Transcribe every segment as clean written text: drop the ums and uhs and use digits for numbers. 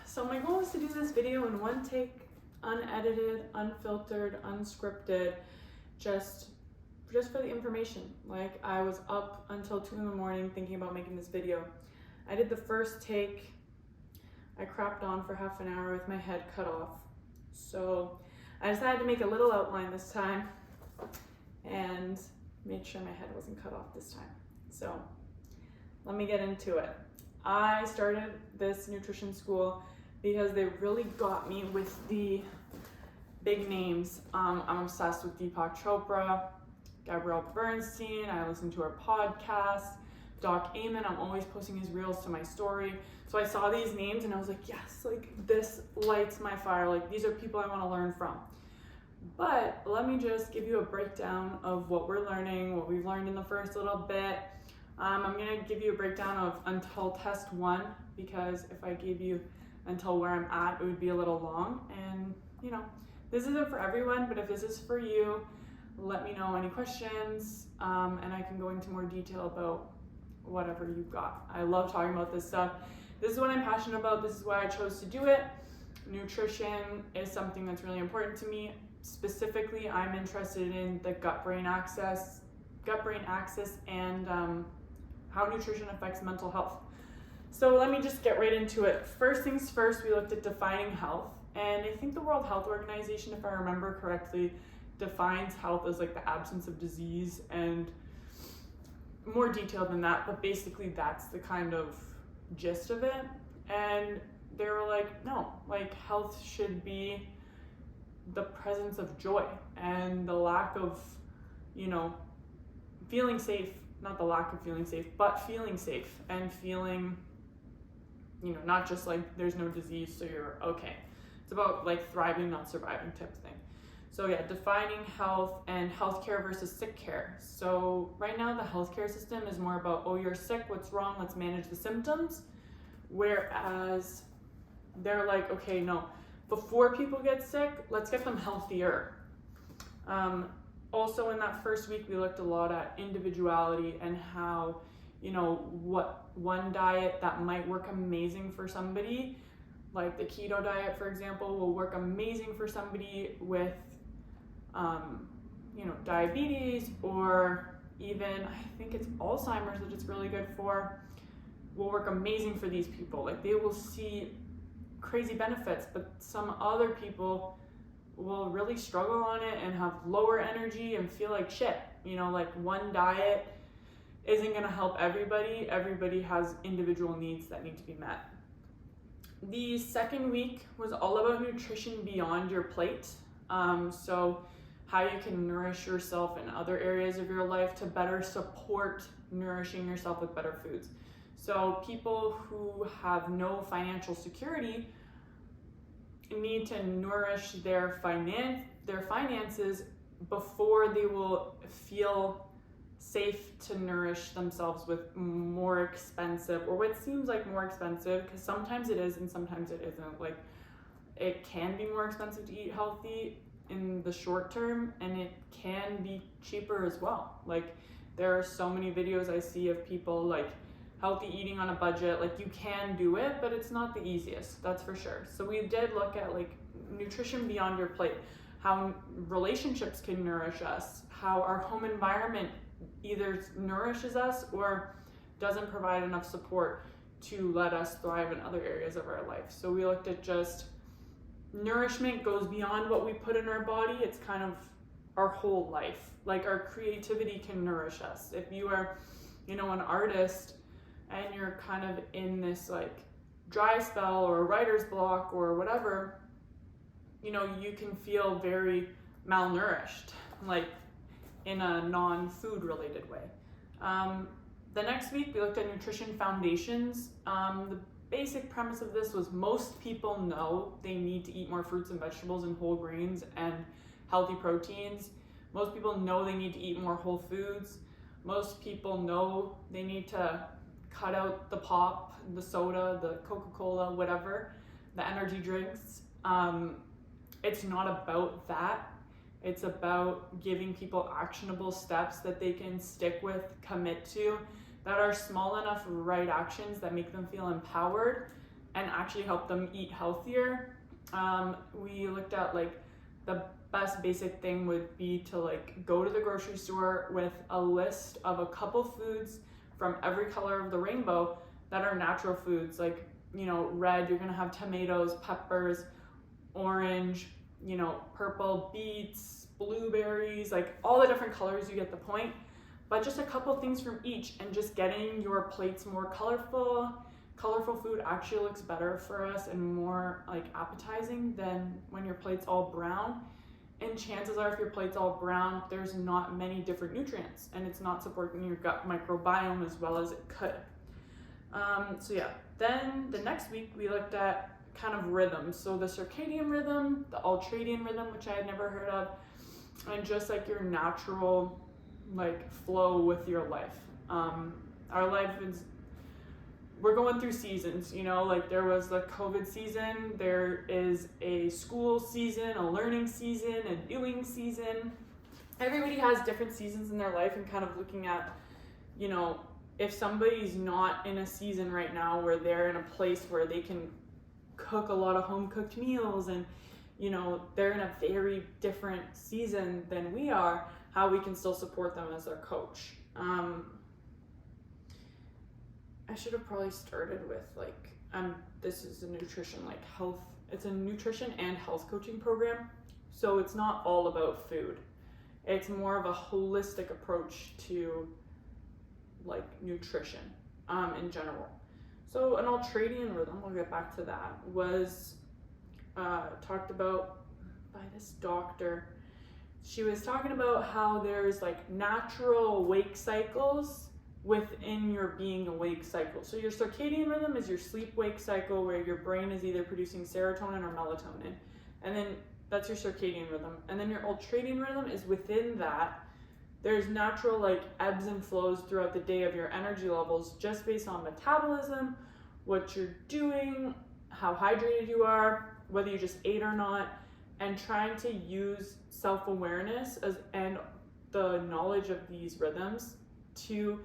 So my goal is to do this video in one take, unedited, unfiltered, unscripted, just for the information. Like, I was up until 2 a.m. thinking about making this video. I did the first take. I crapped on for half an hour with my head cut off. So I decided to make a little outline this time and make sure my head wasn't cut off this time. So let me get into it. I started this nutrition school because they really got me with the big names. I'm obsessed with Deepak Chopra, Gabrielle Bernstein. I listen to her podcast. Doc Amen, I'm always posting his reels to my story. So I saw these names and I was like, yes, like this lights my fire. Like, these are people I want to learn from. But let me just give you a breakdown of what we're learning, what we've learned in the first little bit. I'm going to give you a breakdown of until test 1, because if I gave you until where I'm at, it would be a little long. And, you know, this isn't for everyone, but if this is for you, let me know any questions, and I can go into more detail about whatever you've got. I love talking about this stuff. This is what I'm passionate about. This is why I chose to do it. Nutrition is something that's really important to me. Specifically, I'm interested in the gut-brain axis and how nutrition affects mental health. So let me just get right into it. First things first, we looked at defining health. And I think the World Health Organization, if I remember correctly, defines health as like the absence of disease, and more detailed than that, but basically that's the kind of gist of it. And they were like, no, like health should be the presence of joy and the lack of, you know, feeling safe, not the lack of feeling safe, but feeling safe and feeling, you know, not just like there's no disease, so you're okay. It's about like thriving, not surviving type of thing. So yeah, defining health and healthcare versus sick care. So right now the healthcare system is more about, oh, you're sick, what's wrong? Let's manage the symptoms. Whereas they're like, okay, no, before people get sick, let's get them healthier. Also in that first week, we looked a lot at individuality and how, you know, what one diet that might work amazing for somebody, like the keto diet, for example, will work amazing for somebody with, you know, diabetes, or even, I think it's Alzheimer's that it's really good for, will work amazing for these people. Like, they will see crazy benefits, but some other people will really struggle on it and have lower energy and feel like shit. You know, like one diet isn't going to help everybody. Everybody has individual needs that need to be met. The second week was all about nutrition beyond your plate. So how you can nourish yourself in other areas of your life to better support nourishing yourself with better foods. So people who have no financial security need to nourish their finances before they will feel safe to nourish themselves with more expensive, or what seems like more expensive, because sometimes it is and sometimes it isn't. Like, it can be more expensive to eat healthy in the short term, and it can be cheaper as well. Like, there are so many videos I see of people like healthy eating on a budget. Like, you can do it, but it's not the easiest, that's for sure. So we did look at like nutrition beyond your plate, how relationships can nourish us, how our home environment either nourishes us or doesn't provide enough support to let us thrive in other areas of our life. So we looked at just nourishment goes beyond what we put in our body. It's kind of our whole life. Like, our creativity can nourish us. If you are, you know, an artist and you're kind of in this like dry spell or writer's block or whatever, you know, you can feel very malnourished, like in a non-food related way. The next week we looked at nutrition foundations. The basic premise of this was most people know they need to eat more fruits and vegetables and whole grains and healthy proteins. Most people know they need to eat more whole foods. Most people know they need to cut out the pop, the soda, the Coca-Cola, whatever, the energy drinks. It's not about that. It's about giving people actionable steps that they can stick with, commit to, that are small enough right actions that make them feel empowered, and actually help them eat healthier. We looked at like the best basic thing would be to like go to the grocery store with a list of a couple foods from every color of the rainbow that are natural foods. Like, you know, red, you're gonna have tomatoes, peppers, orange, you know, purple, beets, blueberries, like all the different colors, you get the point. But just a couple things from each, and just getting your plates more colorful. Colorful food actually looks better for us and more like appetizing than when your plate's all brown. And chances are if your plate's all brown, there's not many different nutrients and it's not supporting your gut microbiome as well as it could. So yeah, then the next week we looked at kind of rhythms. So the circadian rhythm, the ultradian rhythm, which I had never heard of, and just like your natural like flow with your life. Our life is, we're going through seasons, you know, like there was the COVID season, there is a school season, a learning season, a doing season. Everybody has different seasons in their life, and kind of looking at, you know, if somebody's not in a season right now where they're in a place where they can cook a lot of home cooked meals, and, you know, they're in a very different season than we are, how we can still support them as their coach. I should have probably started with like, this is a nutrition, like health, it's a nutrition and health coaching program. So it's not all about food. It's more of a holistic approach to like nutrition in general. So an ultradian rhythm, we'll get back to that, was talked about by this doctor. She was talking about how there's like natural wake cycles within your being awake cycle. So your circadian rhythm is your sleep-wake cycle, where your brain is either producing serotonin or melatonin. And then that's your circadian rhythm. And then your ultradian rhythm is within that. There's natural like ebbs and flows throughout the day of your energy levels, just based on metabolism, what you're doing, how hydrated you are, whether you just ate or not, and trying to use self-awareness and the knowledge of these rhythms to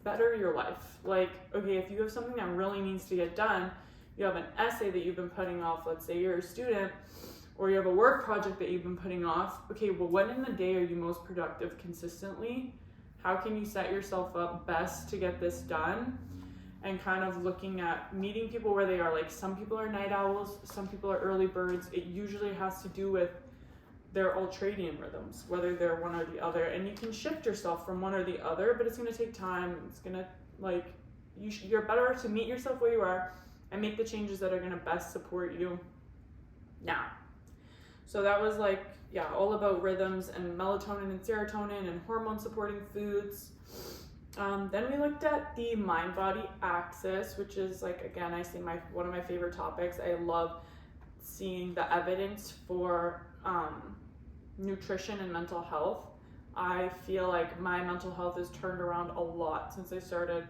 better your life. Like, okay, if you have something that really needs to get done, you have an essay that you've been putting off, let's say you're a student, or you have a work project that you've been putting off, okay, well, when in the day are you most productive consistently? How can you set yourself up best to get this done? And kind of looking at meeting people where they are. Like, some people are night owls, some people are early birds. It usually has to do with their ultradian rhythms, whether they're one or the other. And you can shift yourself from one or the other, but it's going to take time. It's going to, like, you're better to meet yourself where you are and make the changes that are going to best support you now. So that was like, yeah, all about rhythms and melatonin and serotonin and hormone supporting foods. Then we looked at the mind-body axis, which is like, again, I say one of my favorite topics. I love seeing the evidence for nutrition and mental health. I feel like my mental health has turned around a lot since I started,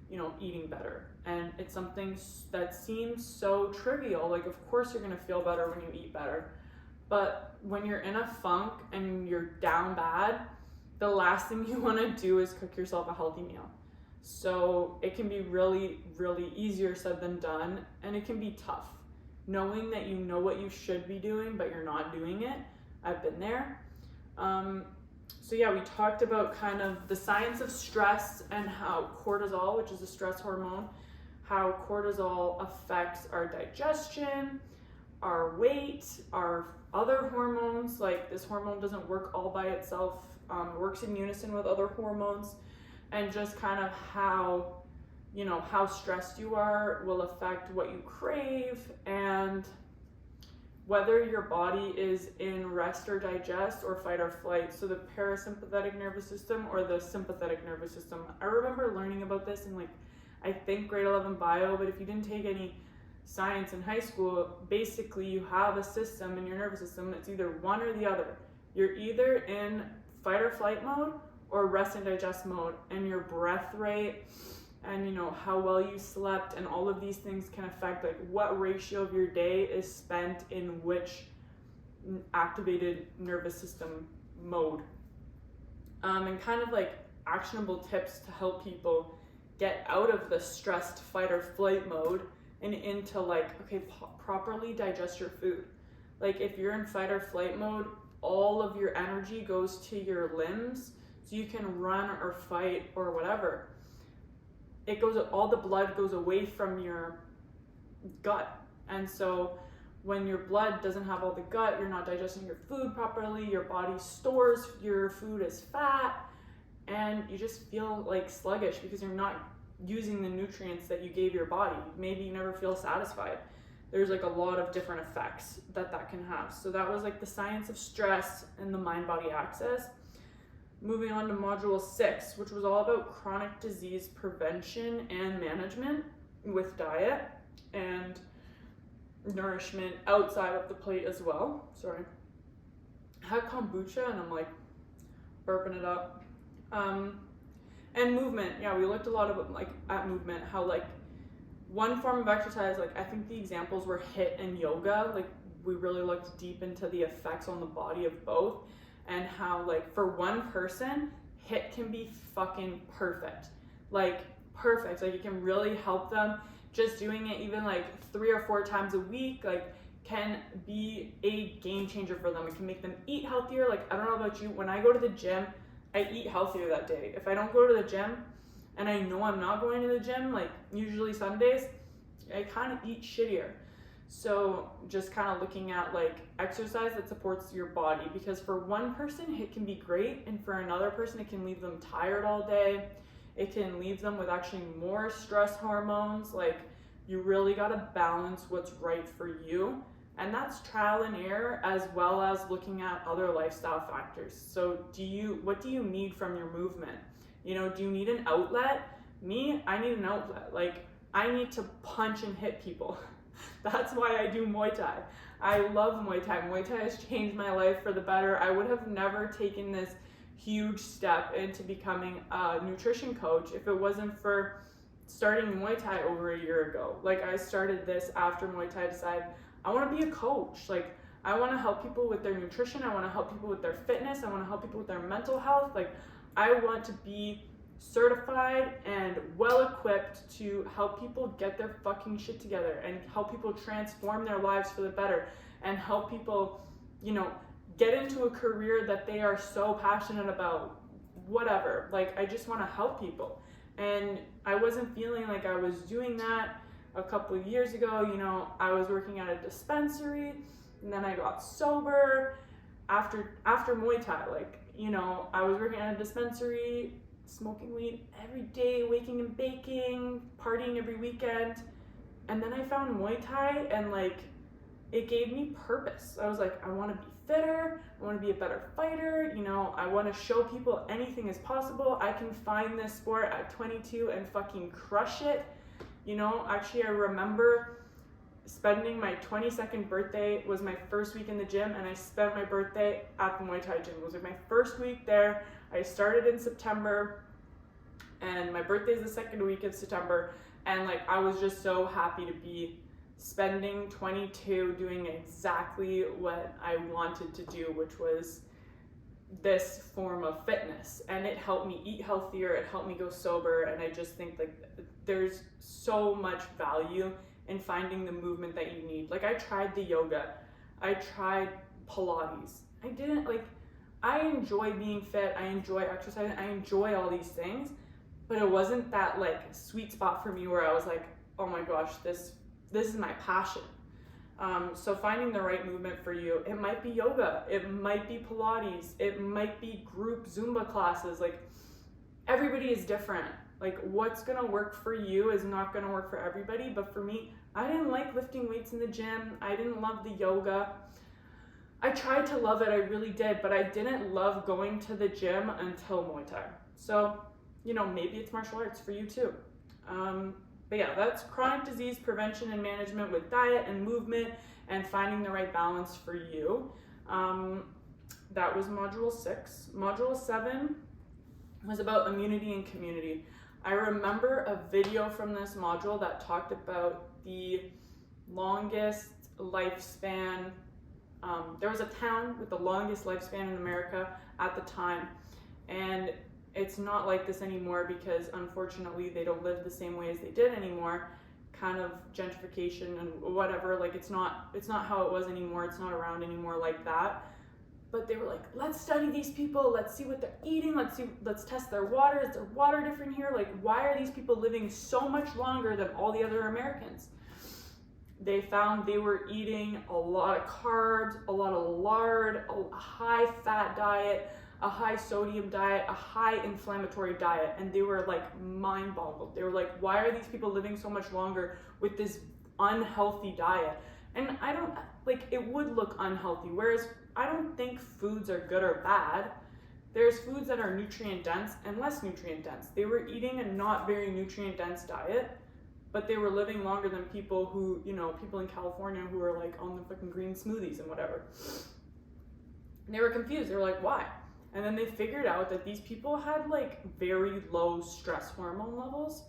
you know, eating better. And it's something that seems so trivial. Like, of course you're gonna feel better when you eat better. But when you're in a funk and you're down bad, the last thing you want to do is cook yourself a healthy meal. So it can be really, really easier said than done, and it can be tough. Knowing that you know what you should be doing, but you're not doing it. I've been there. So yeah, we talked about kind of the science of stress and how cortisol, which is a stress hormone, how cortisol affects our digestion, our weight, our other hormones. Like, this hormone doesn't work all by itself. Works in unison with other hormones, and just kind of how, you know, how stressed you are will affect what you crave, and whether your body is in rest or digest or fight or flight. So the parasympathetic nervous system or the sympathetic nervous system. I remember learning about this in, like, I think grade 11 bio, but if you didn't take any science in high school, basically you have a system in your nervous system that's either one or the other. You're either in fight or flight mode or rest and digest mode, and your breath rate and, you know, how well you slept and all of these things can affect like what ratio of your day is spent in which activated nervous system mode. And kind of like actionable tips to help people get out of the stressed fight or flight mode and into like, okay, properly digest your food. Like if you're in fight or flight mode, all of your energy goes to your limbs so you can run or fight or whatever. All the blood goes away from your gut. And so when your blood doesn't have all the gut, you're not digesting your food properly, your body stores your food as fat, and you just feel like sluggish because you're not using the nutrients that you gave your body. Maybe you never feel satisfied. There's like a lot of different effects that can have. So that was like the science of stress and the mind-body axis. Moving on to module 6, which was all about chronic disease prevention and management with diet and nourishment outside of the plate as well. Sorry. I had kombucha and I'm like burping it up. And movement. Yeah, we looked a lot about like at movement, how like one form of exercise, like I think the examples were HIIT and yoga. Like we really looked deep into the effects on the body of both, and how like for one person, HIIT can be fucking perfect. Like perfect. Like it can really help them. Just doing it even like 3 or 4 times a week, like can be a game changer for them. It can make them eat healthier. Like I don't know about you, when I go to the gym, I eat healthier that day. If I don't go to the gym and I know I'm not going to the gym, like usually Sundays, I kind of eat shittier. So just kind of looking at like exercise that supports your body, because for one person it can be great, and for another person it can leave them tired all day. It can leave them with actually more stress hormones. Like you really got to balance what's right for you. And that's trial and error, as well as looking at other lifestyle factors. So what do you need from your movement? You know, do you need an outlet? Me, I need an outlet. Like I need to punch and hit people. That's why I do Muay Thai. I love Muay Thai. Muay Thai has changed my life for the better. I would have never taken this huge step into becoming a nutrition coach if it wasn't for starting Muay Thai over a year ago. Like I started this after Muay Thai, decided I want to be a coach. Like I want to help people with their nutrition. I want to help people with their fitness. I want to help people with their mental health. Like I want to be certified and well equipped to help people get their fucking shit together and help people transform their lives for the better, and help people, you know, get into a career that they are so passionate about, whatever. Like I just want to help people, and I wasn't feeling like I was doing that a couple of years ago. You know, I was working at a dispensary, and then I got sober after Muay Thai. Like, you know, I was working at a dispensary, smoking weed every day, waking and baking, partying every weekend, and then I found Muay Thai, and like it gave me purpose. I was like, I want to be fitter, I want to be a better fighter, you know, I want to show people anything is possible. I can find this sport at 22 and fucking crush it. You know, actually I remember spending my 22nd birthday, was my first week in the gym, and I spent my birthday at the Muay Thai gym. It was like my first week there. I started in September, and my birthday is the second week of September, and like I was just so happy to be spending 22 doing exactly what I wanted to do, which was this form of fitness. And it helped me eat healthier, it helped me go sober, and I just think like there's so much value in finding the movement that you need. Like I tried the yoga, I tried Pilates. I enjoy being fit, I enjoy exercising, I enjoy all these things, but it wasn't that like sweet spot for me where I was like, oh my gosh, this is my passion. So finding the right movement for you, it might be yoga, it might be Pilates, it might be group Zumba classes. Like everybody is different. Like what's gonna work for you is not gonna work for everybody. But for me, I didn't like lifting weights in the gym. I didn't love the yoga. I tried to love it, I really did, but I didn't love going to the gym until Muay Thai. So, you know, maybe it's martial arts for you too. But yeah, that's chronic disease prevention and management with diet and movement and finding the right balance for you. That was module 6. Module 7 was about immunity and community. I remember a video from this module that talked about the longest lifespan. There was a town with the longest lifespan in America at the time, and it's not like this anymore because unfortunately they don't live the same way as they did anymore. kind of gentrification and whatever, like it's not how it was anymore, it's not around anymore like that. But they were like, let's study these people, let's see what they're eating, let's test their water. Is their water different here? Like, why are these people living so much longer than all the other Americans? They found they were eating a lot of carbs, a lot of lard, a high fat diet, a high sodium diet, a high inflammatory diet, and they were like mind boggled. They were like, why are these people living so much longer with this unhealthy diet? And I don't, like, it would look unhealthy, whereas I don't think foods are good or bad. There's foods that are nutrient dense and less nutrient dense. They were eating a not very nutrient dense diet, but they were living longer than people who, you know, people in California who are like on the fucking green smoothies and whatever. And they were confused. They were like, why? And then they figured out that these people had like very low stress hormone levels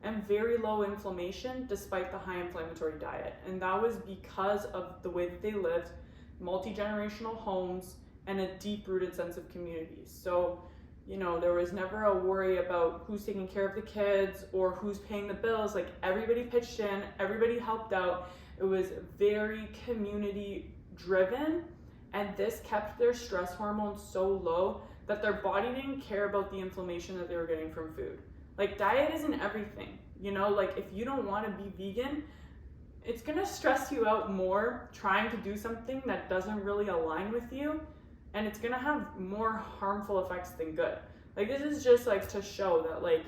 and very low inflammation despite the high inflammatory diet. And that was because of the way that they lived, multi-generational homes, and a deep-rooted sense of community. So, you know, there was never a worry about who's taking care of the kids or who's paying the bills. Like, everybody pitched in, everybody helped out. It was very community-driven, and this kept their stress hormones so low that their body didn't care about the inflammation that they were getting from food. Like, diet isn't everything, you know? Like, if you don't want to be vegan, it's gonna stress you out more trying to do something that doesn't really align with you, and it's gonna have more harmful effects than good. Like, this is just like to show that like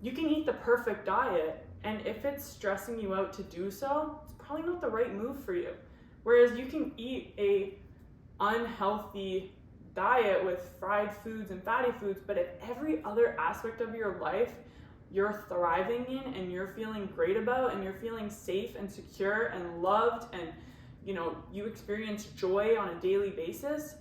you can eat the perfect diet, and if it's stressing you out to do so, it's probably not the right move for you. Whereas you can eat a unhealthy diet with fried foods and fatty foods, but if every other aspect of your life you're thriving in and you're feeling great about, and you're feeling safe and secure and loved, and you know, you experience joy on a daily basis,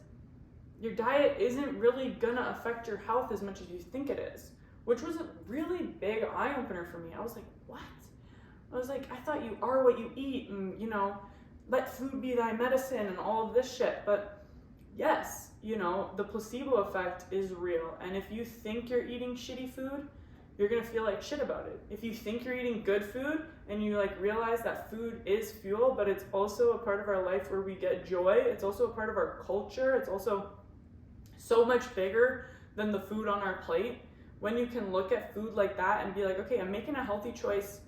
your diet isn't really gonna affect your health as much as you think it is, which was a really big eye-opener for me. I was like, what? I was like, I thought you are what you eat, and you know, let food be thy medicine and all of this shit. But yes, you know, the placebo effect is real, and if you think you're eating shitty food, you're gonna feel like shit about it. If you think you're eating good food and you like realize that food is fuel, but it's also a part of our life where we get joy, it's also a part of our culture, it's also so much bigger than the food on our plate. When you can look at food like that and be like, okay, I'm making a healthy choice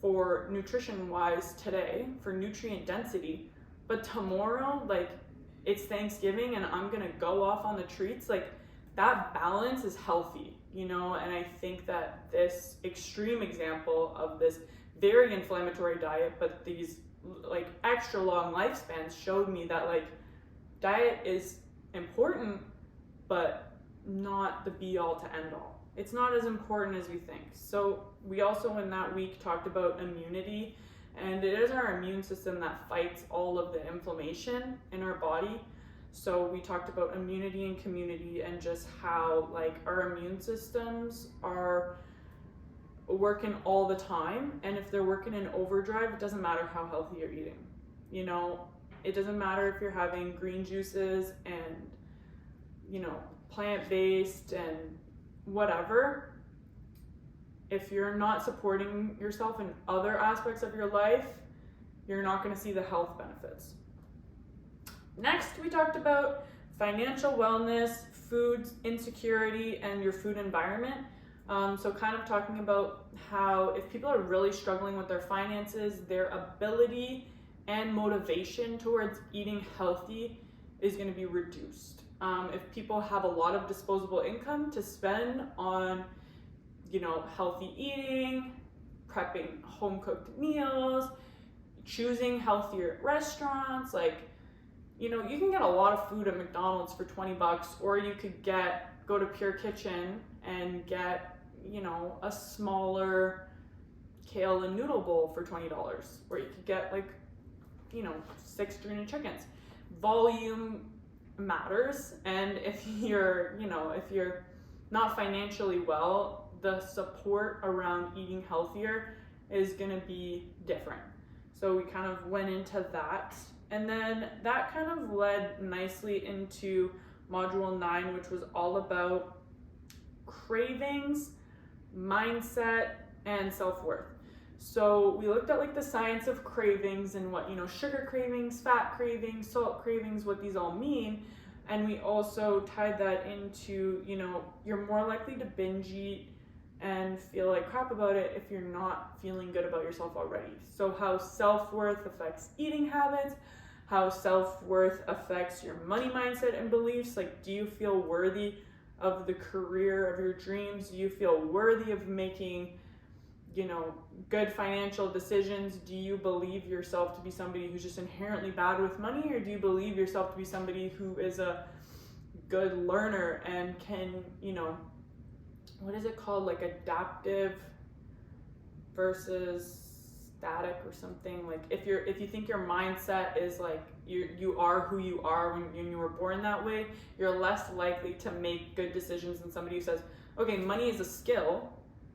for nutrition wise today, for nutrient density, but tomorrow, like, it's Thanksgiving and I'm gonna go off on the treats, like, that balance is healthy, you know? And I think that this extreme example of this very inflammatory diet, but these like extra long lifespans, showed me that like diet is important, but not the be all to end all. It's not as important as we think. So we also in that week talked about immunity, and it is our immune system that fights all of the inflammation in our body. So we talked about immunity and community, and just how like our immune systems are working all the time, and if they're working in overdrive, it doesn't matter how healthy you're eating. You know, it doesn't matter if you're having green juices and, you know, plant-based and whatever. If you're not supporting yourself in other aspects of your life, you're not going to see the health benefits. Next, we talked about financial wellness, food insecurity, and your food environment. So kind of talking about how if people are really struggling with their finances, their ability and motivation towards eating healthy is going to be reduced. If people have a lot of disposable income to spend on, you know, healthy eating, prepping home-cooked meals, choosing healthier restaurants, like, you know, you can get a lot of food at McDonald's for $20, or you could go to Pure Kitchen and get, you know, a smaller kale and noodle bowl for $20, or you could get like, you know, 6 Dorina chickens. Volume matters, and if you're, you know, if you're not financially well, the support around eating healthier is going to be different. So we kind of went into that, and then that kind of led nicely into module 9, which was all about cravings, mindset, and self-worth. So we looked at like the science of cravings and what, sugar cravings, fat cravings, salt cravings, what these all mean. And we also tied that into, you're more likely to binge eat and feel like crap about it if you're not feeling good about yourself already. So how self-worth affects eating habits, how self-worth affects your money mindset and beliefs. Like, do you feel worthy of the career of your dreams? Do you feel worthy of making good financial decisions? Do you believe yourself to be somebody who's just inherently bad with money, or do you believe yourself to be somebody who is a good learner and can, what is it called, like adaptive versus static or something? Like if you think your mindset is like you are who you are when you were born that way, you're less likely to make good decisions than somebody who says, okay, money is a skill,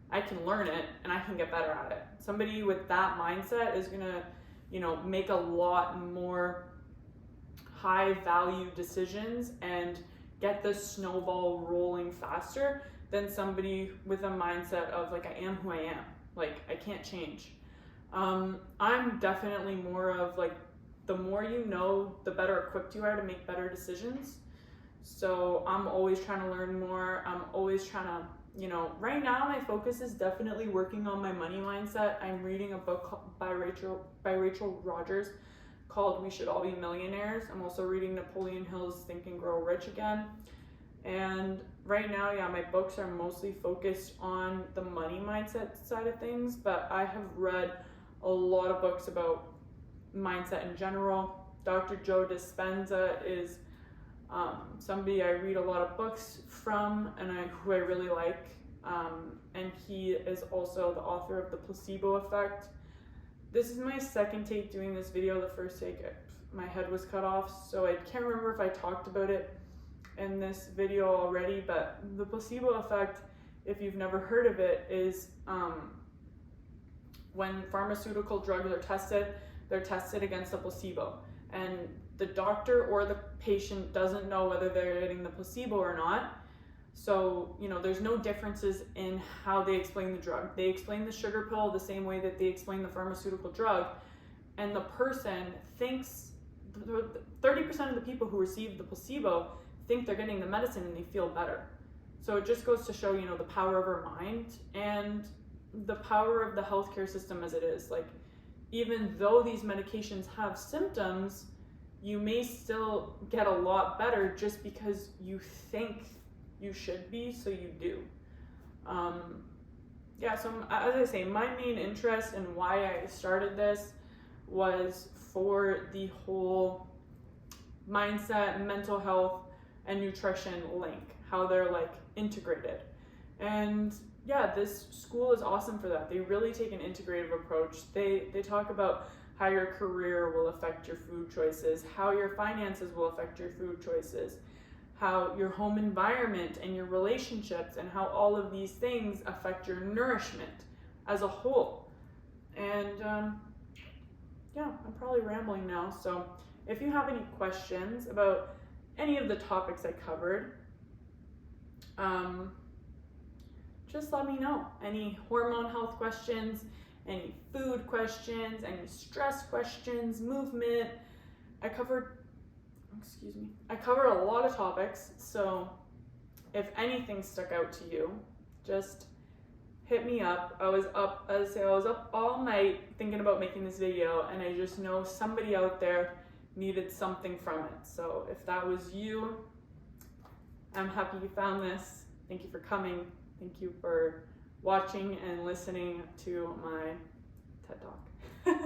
I can learn it and I can get better at it. Somebody with that mindset is gonna, make a lot more high value decisions and get the snowball rolling faster than somebody with a mindset of like, I am who I am. Like, I can't change. I'm definitely more of like, the more you know, the better equipped you are to make better decisions. So I'm always trying to learn more. I'm always trying to, right now my focus is definitely working on my money mindset. I'm reading a book by Rachel Rogers called We Should All Be Millionaires. I'm also reading Napoleon Hill's Think and Grow Rich again. And right now, my books are mostly focused on the money mindset side of things, but I have read a lot of books about mindset in general. Dr. Joe Dispenza is somebody I read a lot of books from and who I really like. And he is also the author of The Placebo Effect. This is my second take doing this video. The first take, my head was cut off, so I can't remember if I talked about it in this video already, but the placebo effect, if you've never heard of it, is when pharmaceutical drugs are tested, they're tested against a placebo. And the doctor or the patient doesn't know whether they're getting the placebo or not. So, there's no differences in how they explain the drug. They explain the sugar pill the same way that they explain the pharmaceutical drug. And the person thinks, 30% of the people who receive the placebo think they're getting the medicine and they feel better. So it just goes to show, the power of our mind and the power of the healthcare system as it is. Like, even though these medications have symptoms, you may still get a lot better just because you think you should be, so you do. So as I say, my main interest and why I started this was for the whole mindset, mental health, and nutrition link, how they're like integrated. And this school is awesome for that. They really take an integrative approach. They talk about how your career will affect your food choices, how your finances will affect your food choices, how your home environment and your relationships and how all of these things affect your nourishment as a whole. And I'm probably rambling now. So if you have any questions about any of the topics I covered, just let me know. Any hormone health questions, any food questions, any stress questions, movement. I covered a lot of topics, so if anything stuck out to you, just hit me up. I was up all night thinking about making this video, and I just know somebody out there needed something from it. So if that was you, I'm happy you found this. Thank you for coming. Thank you for watching and listening to my TED Talk.